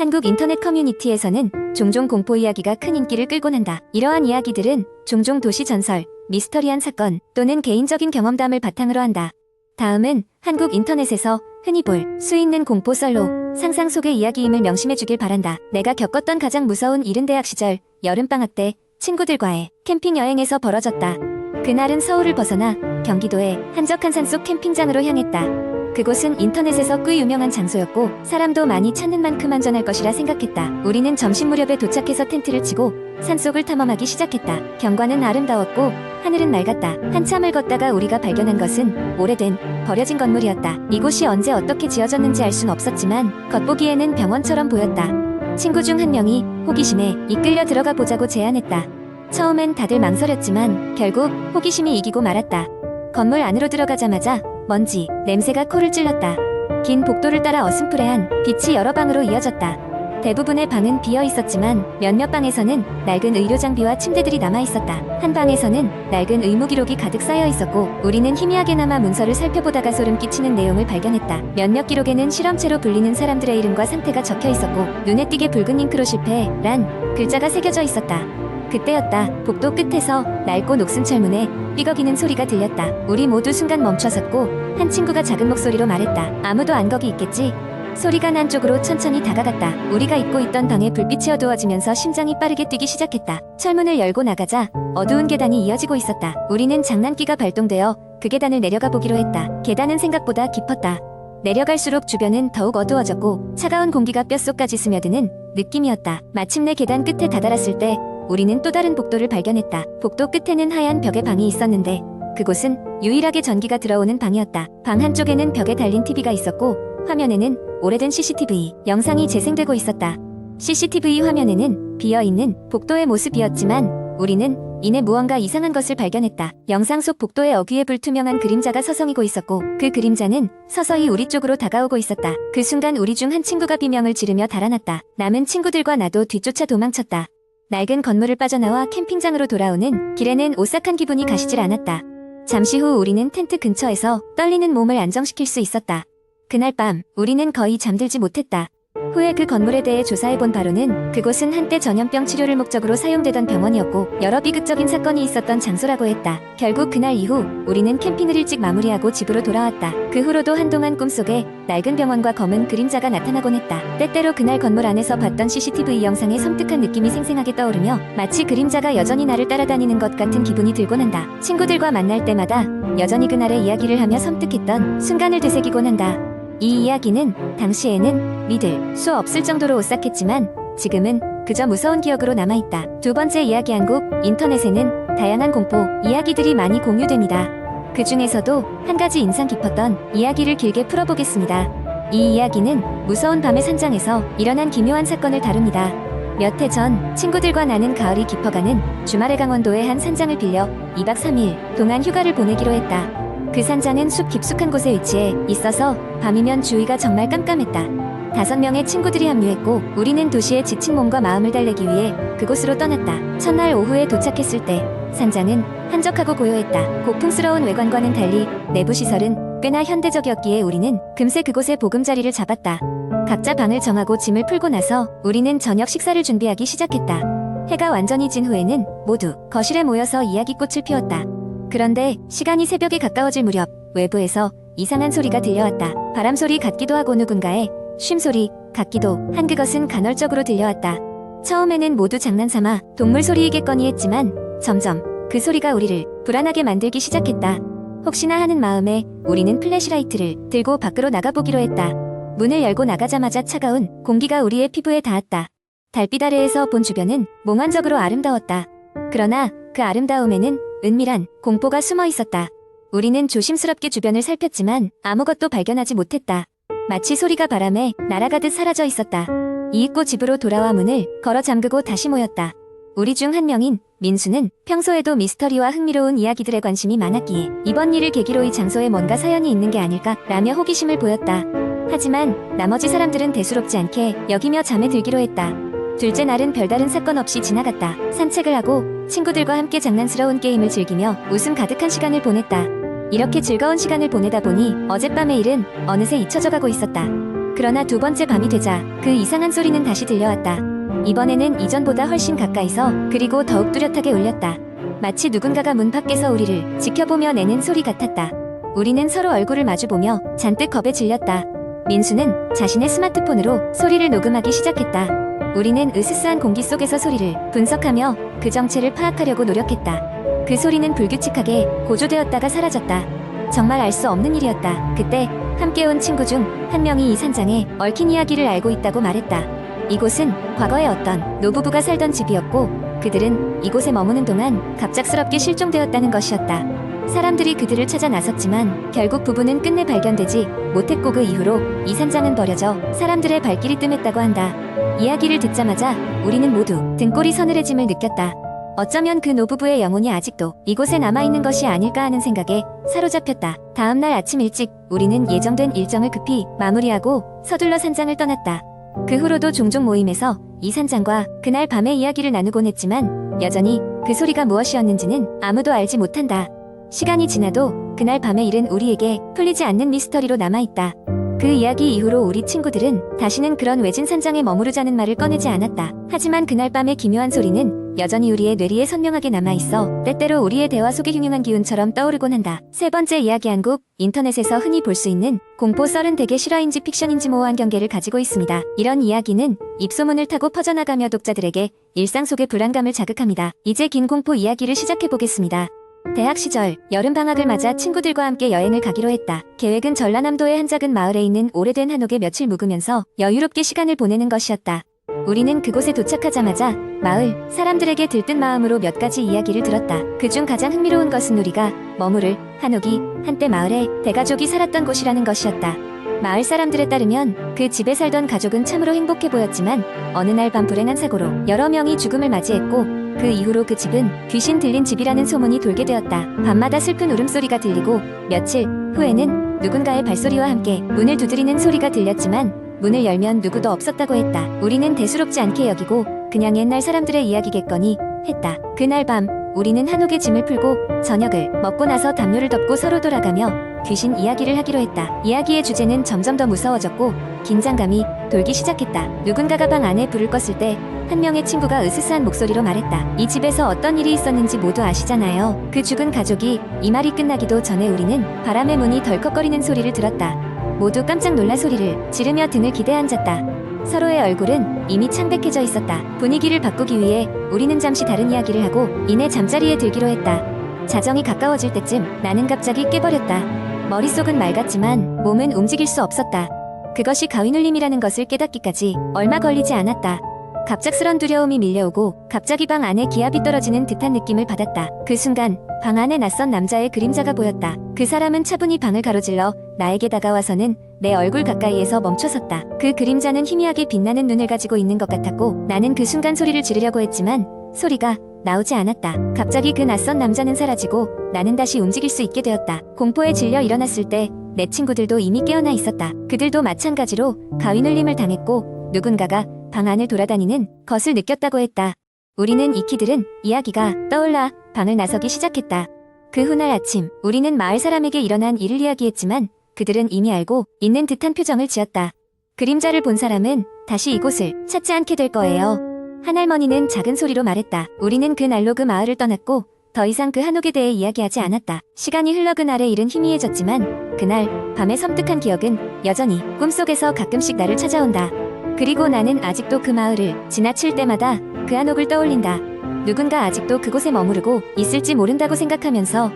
한국 인터넷 커뮤니티에서는 종종 공포 이야기가 큰 인기를 끌곤 한다. 이러한 이야기들은 종종 도시 전설, 미스터리한 사건 또는 개인적인 경험담을 바탕으로 한다. 다음은 한국 인터넷에서 흔히 볼 수 있는 공포 썰로 상상 속의 이야기임을 명심해주길 바란다. 내가 겪었던 가장 무서운 일은 대학 시절 여름방학 때 친구들과의 캠핑 여행에서 벌어졌다. 그날은 서울을 벗어나 경기도의 한적한 산속 캠핑장으로 향했다. 그곳은 인터넷에서 꽤 유명한 장소였고 사람도 많이 찾는 만큼 안전할 것이라 생각했다. 우리는 점심 무렵에 도착해서 텐트를 치고 산속을 탐험하기 시작했다. 경관은 아름다웠고 하늘은 맑았다. 한참을 걷다가 우리가 발견한 것은 오래된 버려진 건물이었다. 이곳이 언제 어떻게 지어졌는지 알 순 없었지만 겉보기에는 병원처럼 보였다. 친구 중 한 명이 호기심에 이끌려 들어가 보자고 제안했다. 처음엔 다들 망설였지만 결국 호기심이 이기고 말았다. 건물 안으로 들어가자마자 먼지, 냄새가 코를 찔렀다. 긴 복도를 따라 어슴푸레한 빛이 여러 방으로 이어졌다. 대부분의 방은 비어 있었지만 몇몇 방에서는 낡은 의료 장비와 침대들이 남아 있었다. 한 방에서는 낡은 의무 기록이 가득 쌓여 있었고 우리는 희미하게나마 문서를 살펴보다가 소름 끼치는 내용을 발견했다. 몇몇 기록에는 실험체로 불리는 사람들의 이름과 상태가 적혀 있었고 눈에 띄게 붉은 잉크로 실패란 글자가 새겨져 있었다. 그때였다. 복도 끝에서 낡고 녹슨 철문에 삐걱이는 소리가 들렸다. 우리 모두 순간 멈춰섰고 한 친구가 작은 목소리로 말했다. 아무도 안 거기 있겠지? 소리가 난 쪽으로 천천히 다가갔다. 우리가 입고 있던 방에 불빛이 어두워지면서 심장이 빠르게 뛰기 시작했다. 철문을 열고 나가자 어두운 계단이 이어지고 있었다. 우리는 장난기가 발동되어 그 계단을 내려가 보기로 했다. 계단은 생각보다 깊었다. 내려갈수록 주변은 더욱 어두워졌고 차가운 공기가 뼛속까지 스며드는 느낌이었다. 마침내 계단 끝에 다다랐을 때 우리는 또 다른 복도를 발견했다. 복도 끝에는 하얀 벽에 방이 있었는데 그곳은 유일하게 전기가 들어오는 방이었다. 방 한쪽에는 벽에 달린 TV가 있었고 화면에는 오래된 CCTV 영상이 재생되고 있었다. CCTV 화면에는 비어있는 복도의 모습이었지만 우리는 이내 무언가 이상한 것을 발견했다. 영상 속 복도의 어귀에 불투명한 그림자가 서성이고 있었고 그 그림자는 서서히 우리 쪽으로 다가오고 있었다. 그 순간 우리 중 한 친구가 비명을 지르며 달아났다. 남은 친구들과 나도 뒤쫓아 도망쳤다. 낡은 건물을 빠져나와 캠핑장으로 돌아오는 길에는 오싹한 기분이 가시질 않았다. 잠시 후 우리는 텐트 근처에서 떨리는 몸을 안정시킬 수 있었다. 그날 밤 우리는 거의 잠들지 못했다. 후에 그 건물에 대해 조사해본 바로는 그곳은 한때 전염병 치료를 목적으로 사용되던 병원이었고 여러 비극적인 사건이 있었던 장소라고 했다. 결국 그날 이후 우리는 캠핑을 일찍 마무리하고 집으로 돌아왔다. 그 후로도 한동안 꿈속에 낡은 병원과 검은 그림자가 나타나곤 했다. 때때로 그날 건물 안에서 봤던 CCTV 영상의 섬뜩한 느낌이 생생하게 떠오르며 마치 그림자가 여전히 나를 따라다니는 것 같은 기분이 들곤 한다. 친구들과 만날 때마다 여전히 그날의 이야기를 하며 섬뜩했던 순간을 되새기곤 한다. 이 이야기는 당시에는 믿을 수 없을 정도로 오싹했지만 지금은 그저 무서운 기억으로 남아있다. 두 번째 이야기 한국 인터넷에는 다양한 공포 이야기들이 많이 공유됩니다. 그 중에서도 한 가지 인상 깊었던 이야기를 길게 풀어보겠습니다. 이 이야기는 무서운 밤의 산장에서 일어난 기묘한 사건을 다룹니다. 몇 해 전 친구들과 나는 가을이 깊어가는 주말에 강원도의 한 산장을 빌려 2박 3일 동안 휴가를 보내기로 했다. 그 산장은 숲 깊숙한 곳에 위치해 있어서 밤이면 주위가 정말 깜깜했다. 5명의 친구들이 합류했고 우리는 도시의 지친 몸과 마음을 달래기 위해 그곳으로 떠났다. 첫날 오후에 도착했을 때 산장은 한적하고 고요했다. 고풍스러운 외관과는 달리 내부 시설은 꽤나 현대적이었기에 우리는 금세 그곳에 보금자리를 잡았다. 각자 방을 정하고 짐을 풀고 나서 우리는 저녁 식사를 준비하기 시작했다. 해가 완전히 진 후에는 모두 거실에 모여서 이야기꽃을 피웠다. 그런데 시간이 새벽에 가까워질 무렵 외부에서 이상한 소리가 들려왔다. 바람소리 같기도 하고 누군가의 쉼소리 같기도 한 그것은 간헐적으로 들려왔다. 처음에는 모두 장난삼아 동물 소리이겠거니 했지만 점점 그 소리가 우리를 불안하게 만들기 시작했다. 혹시나 하는 마음에 우리는 플래시라이트를 들고 밖으로 나가보기로 했다. 문을 열고 나가자마자 차가운 공기가 우리의 피부에 닿았다. 달빛 아래에서 본 주변은 몽환적으로 아름다웠다. 그러나 그 아름다움에는 은밀한 공포가 숨어 있었다. 우리는 조심스럽게 주변을 살폈지만 아무것도 발견하지 못했다. 마치 소리가 바람에 날아가듯 사라져 있었다. 이윽고 집으로 돌아와 문을 걸어 잠그고 다시 모였다. 우리 중 한 명인 민수는 평소에도 미스터리와 흥미로운 이야기들에 관심이 많았기에 이번 일을 계기로 이 장소에 뭔가 사연이 있는 게 아닐까 라며 호기심을 보였다. 하지만 나머지 사람들은 대수롭지 않게 여기며 잠에 들기로 했다. 둘째 날은 별다른 사건 없이 지나갔다. 산책을 하고 친구들과 함께 장난스러운 게임을 즐기며 웃음 가득한 시간을 보냈다. 이렇게 즐거운 시간을 보내다 보니 어젯밤의 일은 어느새 잊혀져 가고 있었다. 그러나 두 번째 밤이 되자 그 이상한 소리는 다시 들려왔다. 이번에는 이전보다 훨씬 가까이서 그리고 더욱 뚜렷하게 울렸다. 마치 누군가가 문 밖에서 우리를 지켜보며 내는 소리 같았다. 우리는 서로 얼굴을 마주보며 잔뜩 겁에 질렸다. 민수는 자신의 스마트폰으로 소리를 녹음하기 시작했다. 우리는 으스스한 공기 속에서 소리를 분석하며 그 정체를 파악하려고 노력했다. 그 소리는 불규칙하게 고조되었다가 사라졌다. 정말 알 수 없는 일이었다. 그때 함께 온 친구 중 한 명이 이 산장에 얽힌 이야기를 알고 있다고 말했다. 이곳은 과거에 어떤 노부부가 살던 집이었고 그들은 이곳에 머무는 동안 갑작스럽게 실종되었다는 것이었다. 사람들이 그들을 찾아 나섰지만 결국 부부는 끝내 발견되지 못했고 그 이후로 이 산장은 버려져 사람들의 발길이 뜸했다고 한다. 이야기를 듣자마자 우리는 모두 등골이 서늘해짐을 느꼈다. 어쩌면 그 노부부의 영혼이 아직도 이곳에 남아있는 것이 아닐까 하는 생각에 사로잡혔다. 다음날 아침 일찍 우리는 예정된 일정을 급히 마무리하고 서둘러 산장을 떠났다. 그 후로도 종종 모임에서 이 산장과 그날 밤의 이야기를 나누곤 했지만 여전히 그 소리가 무엇이었는지는 아무도 알지 못한다. 시간이 지나도 그날 밤의 일은 우리에게 풀리지 않는 미스터리로 남아있다. 그 이야기 이후로 우리 친구들은 다시는 그런 외진 산장에 머무르자는 말을 꺼내지 않았다. 하지만 그날 밤의 기묘한 소리는 여전히 우리의 뇌리에 선명하게 남아있어 때때로 우리의 대화 속의 흉흉한 기운처럼 떠오르곤 한다. 세 번째 이야기 한 곡, 인터넷에서 흔히 볼 수 있는 공포 썰은 대개 실화인지 픽션인지 모호한 경계를 가지고 있습니다. 이런 이야기는 입소문을 타고 퍼져나가며 독자들에게 일상 속의 불안감을 자극합니다. 이제 긴 공포 이야기를 시작해보겠습니다. 대학 시절 여름방학을 맞아 친구들과 함께 여행을 가기로 했다. 계획은 전라남도의 한 작은 마을에 있는 오래된 한옥에 며칠 묵으면서 여유롭게 시간을 보내는 것이었다. 우리는 그곳에 도착하자마자 마을 사람들에게 들뜬 마음으로 몇 가지 이야기를 들었다. 그중 가장 흥미로운 것은 우리가 머무를 한옥이 한때 마을에 대가족이 살았던 곳이라는 것이었다. 마을 사람들에 따르면 그 집에 살던 가족은 참으로 행복해 보였지만 어느 날 밤 불행한 사고로 여러 명이 죽음을 맞이했고 그 이후로 그 집은 귀신 들린 집이라는 소문이 돌게 되었다. 밤마다 슬픈 울음소리가 들리고 며칠 후에는 누군가의 발소리와 함께 문을 두드리는 소리가 들렸지만 문을 열면 누구도 없었다고 했다. 우리는 대수롭지 않게 여기고 그냥 옛날 사람들의 이야기겠거니 했다. 그날 밤 우리는 한옥에 짐을 풀고 저녁을 먹고 나서 담요를 덮고 서로 돌아가며 귀신 이야기를 하기로 했다. 이야기의 주제는 점점 더 무서워졌고 긴장감이 돌기 시작했다. 누군가가 방 안에 불을 껐을 때 한 명의 친구가 으스스한 목소리로 말했다. 이 집에서 어떤 일이 있었는지 모두 아시잖아요. 그 죽은 가족이 이 말이 끝나기도 전에 우리는 바람의 문이 덜컥거리는 소리를 들었다. 모두 깜짝 놀라 소리를 지르며 등을 기대 앉았다. 서로의 얼굴은 이미 창백해져 있었다. 분위기를 바꾸기 위해 우리는 잠시 다른 이야기를 하고 이내 잠자리에 들기로 했다. 자정이 가까워질 때쯤 나는 갑자기 깨버렸다. 머릿속은 맑았지만 몸은 움직일 수 없었다. 그것이 가위눌림이라는 것을 깨닫기까지 얼마 걸리지 않았다. 갑작스런 두려움이 밀려오고 갑자기 방 안에 기압이 떨어지는 듯한 느낌을 받았다. 그 순간 방 안에 낯선 남자의 그림자가 보였다. 그 사람은 차분히 방을 가로질러 나에게 다가와서는 내 얼굴 가까이에서 멈춰섰다. 그 그림자는 희미하게 빛나는 눈을 가지고 있는 것 같았고 나는 그 순간 소리를 지르려고 했지만 소리가 나오지 않았다. 갑자기 그 낯선 남자는 사라지고 나는 다시 움직일 수 있게 되었다. 공포에 질려 일어났을 때 내 친구들도 이미 깨어나 있었다. 그들도 마찬가지로 가위눌림을 당했고 누군가가 방 안을 돌아다니는 것을 느꼈다고 했다. 우리는 익히들은 이야기가 떠올라 방을 나서기 시작했다. 그 훗날 아침 우리는 마을 사람에게 일어난 일을 이야기했지만 그들은 이미 알고 있는 듯한 표정을 지었다. 그림자를 본 사람은 다시 이곳을 찾지 않게 될 거예요. 한 할머니는 작은 소리로 말했다. 우리는 그날로 그 마을을 떠났고 더 이상 그 한옥에 대해 이야기하지 않았다. 시간이 흘러 그날의 일은 희미해졌지만 그날 밤의 섬뜩한 기억은 여전히 꿈속에서 가끔씩 나를 찾아온다. 그리고 나는 아직도 그 마을을 지나칠 때마다 그 한옥을 떠올린다. 누군가 아직도 그곳에 머무르고 있을지 모른다고 생각하면서